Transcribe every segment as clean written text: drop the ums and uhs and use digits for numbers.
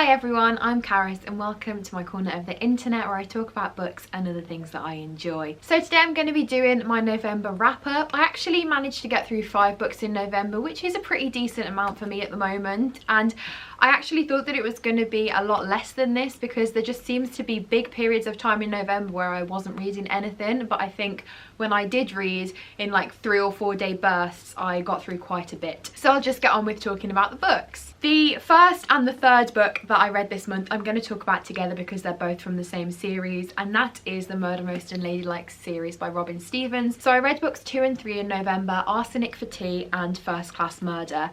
Hi everyone, I'm Karis and welcome to my corner of the internet where I talk about books and other things that I enjoy. So today I'm going to be doing my November wrap up. I actually managed to get through 5 books in November, which is a pretty decent amount for me at the moment, and I actually thought that it was going to be a lot less than this because there just seems to be big periods of time in November where I wasn't reading anything, but I think when I did read in like 3 or 4 day bursts I got through quite a bit. So I'll just get on with talking about the books. The first and the third book that I read this month I'm going to talk about together because they're both from the same series, and that is the Murder, Most and Ladylike series by Robin Stephens. So I read books 2 and 3 in November, Arsenic for Tea and First Class Murder.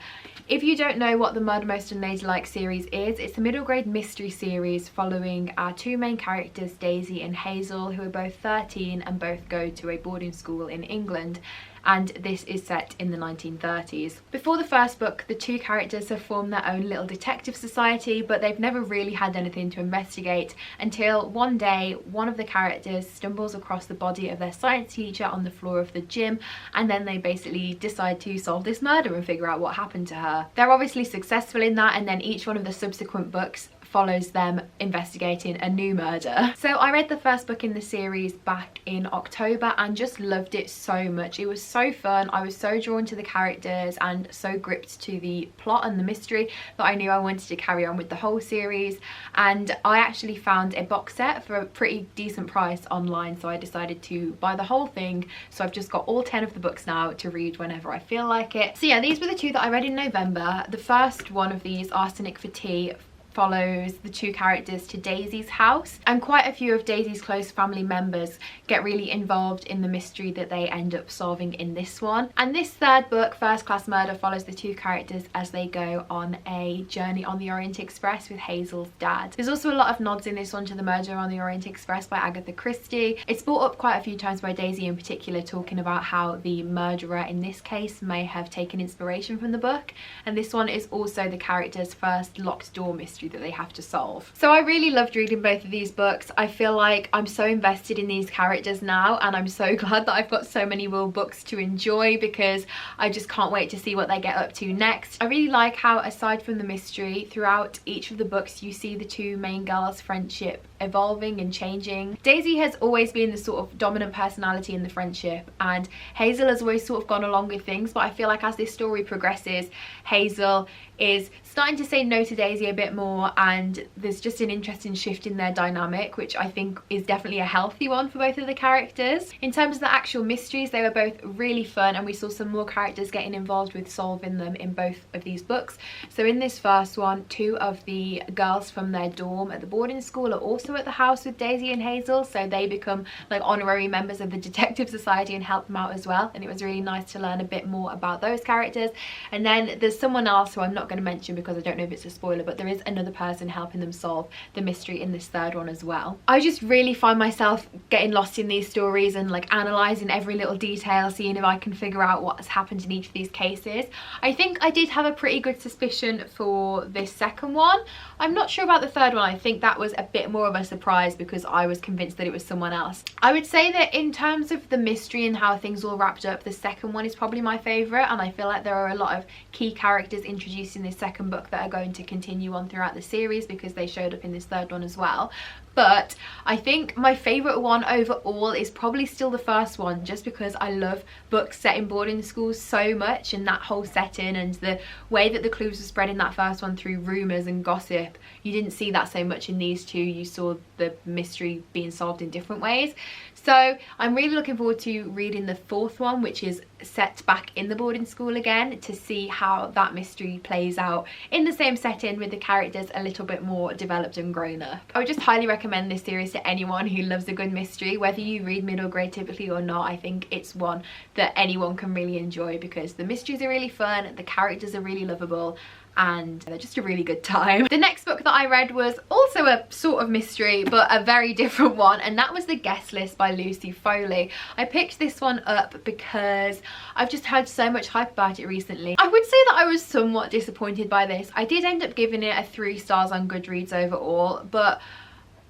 If you don't know what the Murder, Most and Ladylike series is, it's a middle grade mystery series following our 2 main characters, Daisy and Hazel, who are both 13 and both go to a boarding school in England, and this is set in the 1930s. Before the first book, the 2 characters have formed their own little detective society, but they've never really had anything to investigate until one day one of the characters stumbles across the body of their science teacher on the floor of the gym, and then they basically decide to solve this murder and figure out what happened to her. They're obviously successful in that, and then each one of the subsequent books follows them investigating a new murder. So I read the first book in the series back in October and just loved it so much. It was so fun, I was so drawn to the characters and so gripped to the plot and the mystery that I knew I wanted to carry on with the whole series, and I actually found a box set for a pretty decent price online, so I decided to buy the whole thing. So I've just got all 10 of the books now to read whenever I feel like it. So yeah, these were the 2 that I read in November. The first one of these, Arsenic for Tea, follows the 2 characters to Daisy's house, and quite a few of Daisy's close family members get really involved in the mystery that they end up solving in this one. And this third book, First Class Murder, follows the 2 characters as they go on a journey on the Orient Express with Hazel's dad. There's also a lot of nods in this one to the Murder on the Orient Express by Agatha Christie. It's brought up quite a few times by Daisy in particular, talking about how the murderer in this case may have taken inspiration from the book, and this one is also the character's first locked door mystery that they have to solve. So I really loved reading both of these books. I feel like I'm so invested in these characters now, and I'm so glad that I've got so many more books to enjoy because I just can't wait to see what they get up to next. I really like how, aside from the mystery, throughout each of the books you see the 2 main girls' friendship evolving and changing. Daisy has always been the sort of dominant personality in the friendship, and Hazel has always sort of gone along with things, but I feel like as this story progresses, Hazel is starting to say no to Daisy a bit more, and there's just an interesting shift in their dynamic, which I think is definitely a healthy one for both of the characters. In terms of the actual mysteries, they were both really fun, and we saw some more characters getting involved with solving them in both of these books. So in this first one, 2 of the girls from their dorm at the boarding school are also at the house with Daisy and Hazel, so they become like honorary members of the detective society and help them out as well, and it was really nice to learn a bit more about those characters. And then there's someone else who I'm not going to mention because I don't know if it's a spoiler, but there is another person helping them solve the mystery in this third one as well. I just really find myself getting lost in these stories and like analysing every little detail, seeing if I can figure out what has happened in each of these cases. I think I did have a pretty good suspicion for this second one. I'm not sure about the third one. I think that was a bit more of a surprise because I was convinced that it was someone else. I would say that in terms of the mystery and how things all wrapped up, the second one is probably my favourite, and I feel like there are a lot of key characters introduced in this second book that are going to continue on throughout the series because they showed up in this third one as well. But I think my favourite one overall is probably still the first one, just because I love books set in boarding schools so much, and that whole setting and the way that the clues were spread in that first one through rumours and gossip. You didn't see that so much in these 2. You saw the mystery being solved in different ways. So I'm really looking forward to reading the 4th one, which is set back in the boarding school again, to see how that mystery plays out in the same setting with the characters a little bit more developed and grown up. I would just highly recommend this series to anyone who loves a good mystery. Whether you read middle grade typically or not, I think it's one that anyone can really enjoy because the mysteries are really fun, the characters are really lovable, and they're just a really good time. The next book that I read was also a sort of mystery, but a very different one, and that was The Guest List by Lucy Foley. I picked this one up because I've just heard so much hype about it recently. I would say that I was somewhat disappointed by this. I did end up giving it a 3 stars on Goodreads overall, but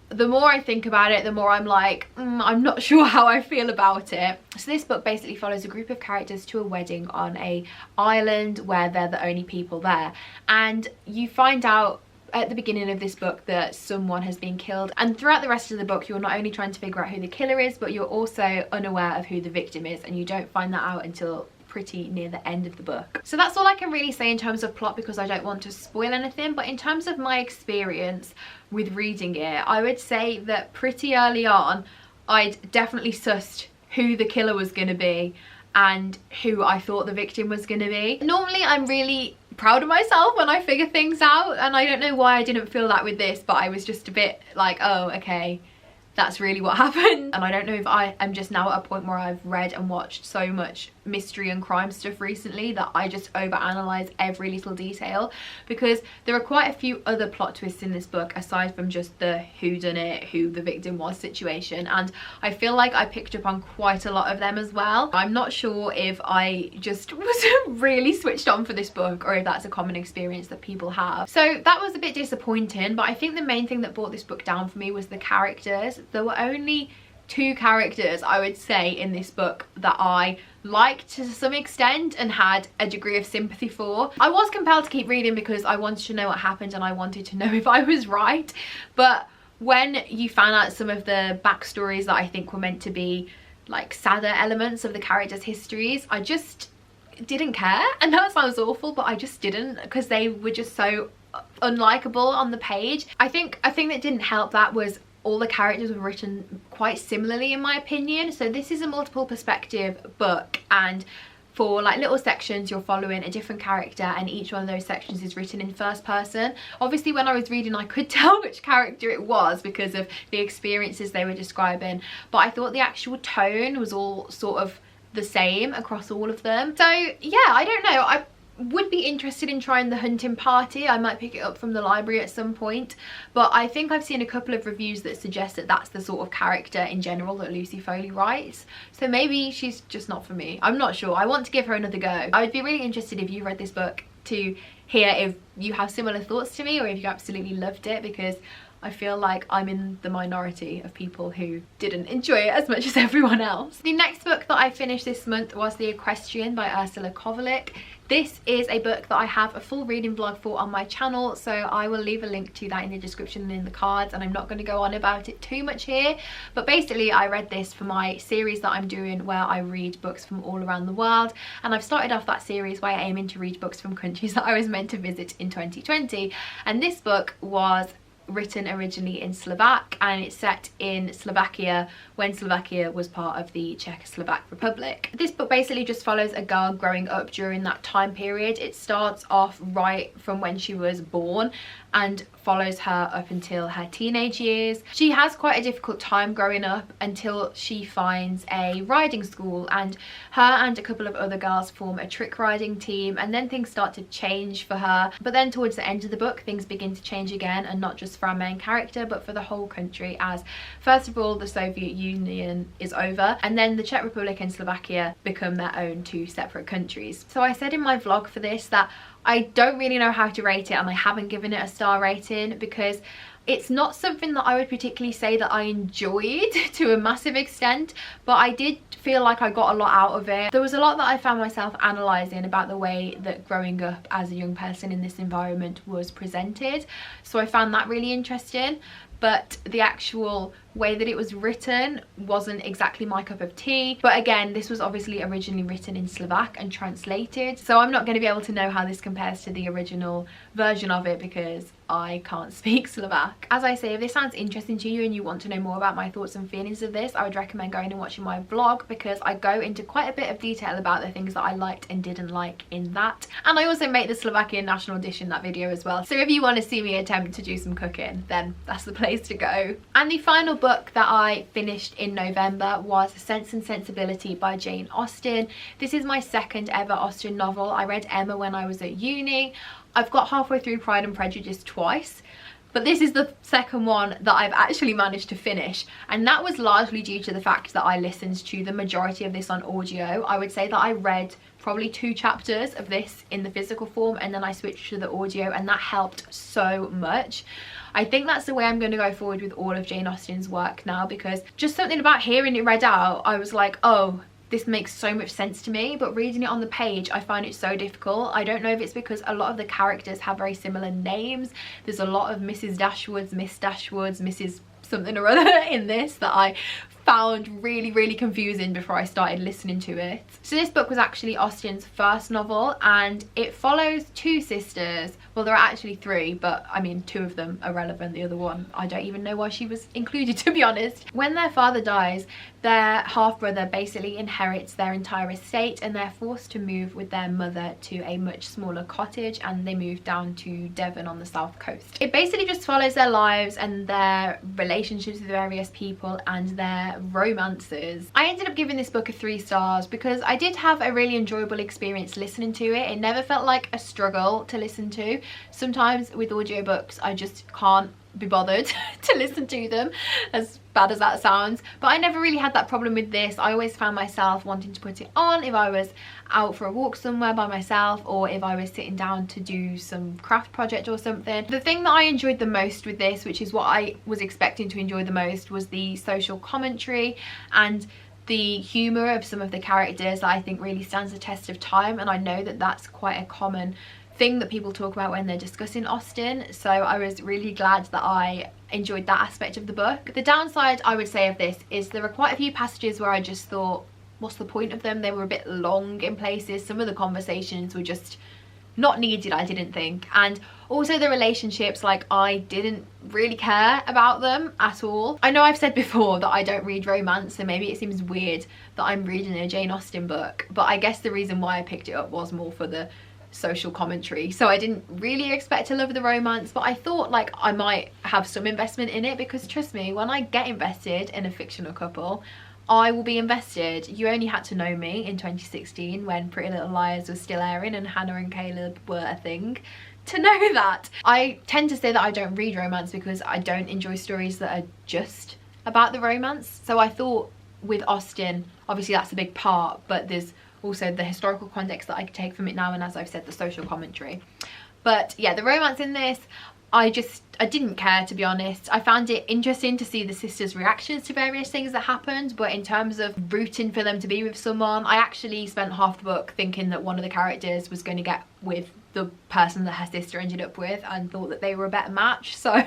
the more I think about it, the more I'm like, I'm not sure how I feel about it. So this book basically follows a group of characters to a wedding on a island where they're the only people there, and you find out at the beginning of this book that someone has been killed, and throughout the rest of the book you're not only trying to figure out who the killer is, but you're also unaware of who the victim is, and you don't find that out until pretty near the end of the book. So that's all I can really say in terms of plot, because I don't want to spoil anything. But in terms of my experience with reading it, I would say that pretty early on I'd definitely sussed who the killer was going to be and who I thought the victim was going to be. Normally I'm really proud of myself when I figure things out, and I don't know why I didn't feel that with this, but I was just a bit like, oh okay, that's really what happened. And I don't know if I am just now at a point where I've read and watched so much mystery and crime stuff recently that I just overanalyze every little detail, because there are quite a few other plot twists in this book aside from just the whodunit, who the victim was situation, and I feel like I picked up on quite a lot of them as well. I'm not sure if I just was really switched on for this book or if that's a common experience that people have. So that was a bit disappointing, but I think the main thing that brought this book down for me was the characters. There were only 2 characters, I would say, in this book that I liked to some extent and had a degree of sympathy for. I was compelled to keep reading because I wanted to know what happened and I wanted to know if I was right, but when you found out some of the backstories that I think were meant to be like sadder elements of the characters' histories, I just didn't care. And that sounds awful, but I just didn't, because they were just so unlikable on the page. I think that didn't help that was all the characters were written quite similarly in my opinion. So this is a multiple perspective book, and for like little sections you're following a different character, and each one of those sections is written in first person. Obviously when I was reading I could tell which character it was because of the experiences they were describing, but I thought the actual tone was all sort of the same across all of them. So yeah, I don't know, I would be interested in trying The Hunting Party. I might pick it up from the library at some point, but I think I've seen a couple of reviews that suggest that that's the sort of character in general that Lucy Foley writes, so maybe she's just not for me. I'm not sure. I want to give her another go. I would be really interested if you read this book to hear if you have similar thoughts to me or if you absolutely loved it, because I feel like I'm in the minority of people who didn't enjoy it as much as everyone else. The next book that I finished this month was The Equestrian by Ursula Kovalyk. This is a book that I have a full reading vlog for on my channel, so I will leave a link to that in the description and in the cards, and I'm not going to go on about it too much here. But basically I read this for my series that I'm doing where I read books from all around the world, and I've started off that series by aiming to read books from countries that I was meant to visit in 2020, and this book was written originally in Slovak, and it's set in Slovakia when Slovakia was part of the Czechoslovak Republic. This book basically just follows a girl growing up during that time period. It starts off right from when she was born and follows her up until her teenage years. She has quite a difficult time growing up until she finds a riding school, and her and a couple of other girls form a trick riding team, and then things start to change for her. But then towards the end of the book things begin to change again, and not just for our main character but for the whole country, as first of all the Soviet Union is over, and then the Czech Republic and Slovakia become their own 2 separate countries. So I said in my vlog for this that I don't really know how to rate it, and I haven't given it a star rating because it's not something that I would particularly say that I enjoyed to a massive extent, but I did feel like I got a lot out of it. There was a lot that I found myself analysing about the way that growing up as a young person in this environment was presented, so I found that really interesting. But the actual way that it was written wasn't exactly my cup of tea. But again, this was obviously originally written in Slovak and translated, so I'm not going to be able to know how this compares to the original version of it because I can't speak Slovak. As I say, if this sounds interesting to you and you want to know more about my thoughts and feelings of this, I would recommend going and watching my vlog, because I go into quite a bit of detail about the things that I liked and didn't like in that. And I also make the Slovakian national dish in that video as well, so if you want to see me attempt to do some cooking, then that's the place to go. And the final book that I finished in November was Sense and Sensibility by Jane Austen. This is my second ever Austen novel. I read Emma when I was at uni. I've got halfway through Pride and Prejudice twice, but this is the second one that I've actually managed to finish, and that was largely due to the fact that I listened to the majority of this on audio. I would say that I read probably 2 chapters of this in the physical form, and then I switched to the audio, and that helped so much. I think that's the way I'm going to go forward with all of Jane Austen's work now, because just something about hearing it read out, I was like, oh, this makes so much sense to me, but reading it on the page I find it so difficult. I don't know if it's because a lot of the characters have very similar names. There's a lot of Mrs. Dashwoods, Miss Dashwoods, Mrs. something or other in this that I found really confusing before I started listening to it. So this book was actually Austen's first novel, and it follows two sisters. Well, there are actually three, but I mean, two of them are relevant. The other one, I don't even know why she was included, to be honest. When their father dies, their half-brother basically inherits their entire estate, and they're forced to move with their mother to a much smaller cottage, and they move down to Devon on the south coast. It basically just follows their lives and their relationships with various people and their romances. I ended up giving this book a 3 stars because I did have a really enjoyable experience listening to it. It never felt like a struggle to listen to. Sometimes with audiobooks I just can't be bothered to listen to them, as bad as that sounds, but I never really had that problem with this. I always found myself wanting to put it on if I was out for a walk somewhere by myself, or if I was sitting down to do some craft project or something. The thing that I enjoyed the most with this, which is what I was expecting to enjoy the most, was the social commentary and the humour of some of the characters that I think really stands the test of time, and I know that that's quite a common thing that people talk about when they're discussing Austen, so I was really glad that I enjoyed that aspect of the book. The downside I would say of this is there were quite a few passages where I just thought, what's the point of them? They were a bit long in places. Some of the conversations were just not needed, I didn't think, and also the relationships, like, I didn't really care about them at all. I know I've said before that I don't read romance, so maybe it seems weird that I'm reading a Jane Austen book, but I guess the reason why I picked it up was more for the social commentary. So I didn't really expect to love the romance, but I thought like I might have some investment in it, because trust me, when I get invested in a fictional couple, I will be invested. You only had to know me in 2016 when Pretty Little Liars was still airing and Hannah and Caleb were a thing to know that. I tend to say that I don't read romance because I don't enjoy stories that are just about the romance. So I thought with Austen, obviously that's a big part, but there's also the historical context that I could take from it now, and as I've said, the social commentary. But yeah, the romance in this, I didn't care, to be honest. I found it interesting to see the sisters' reactions to various things that happened, but in terms of rooting for them to be with someone, I actually spent half the book thinking that one of the characters was going to get with the person that her sister ended up with, and thought that they were a better match. So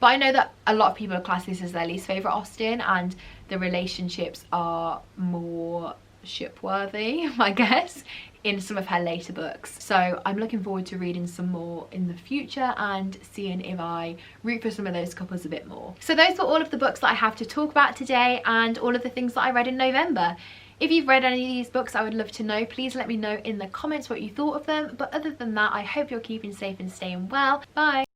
but I know that a lot of people class this as their least favourite Austen, and the relationships are more ship-worthy, I guess, in some of her later books. So I'm looking forward to reading some more in the future and seeing if I root for some of those couples a bit more. So those were all of the books that I have to talk about today, and all of the things that I read in November. If you've read any of these books, I would love to know. Please let me know in the comments what you thought of them. But other than that, I hope you're keeping safe and staying well. Bye!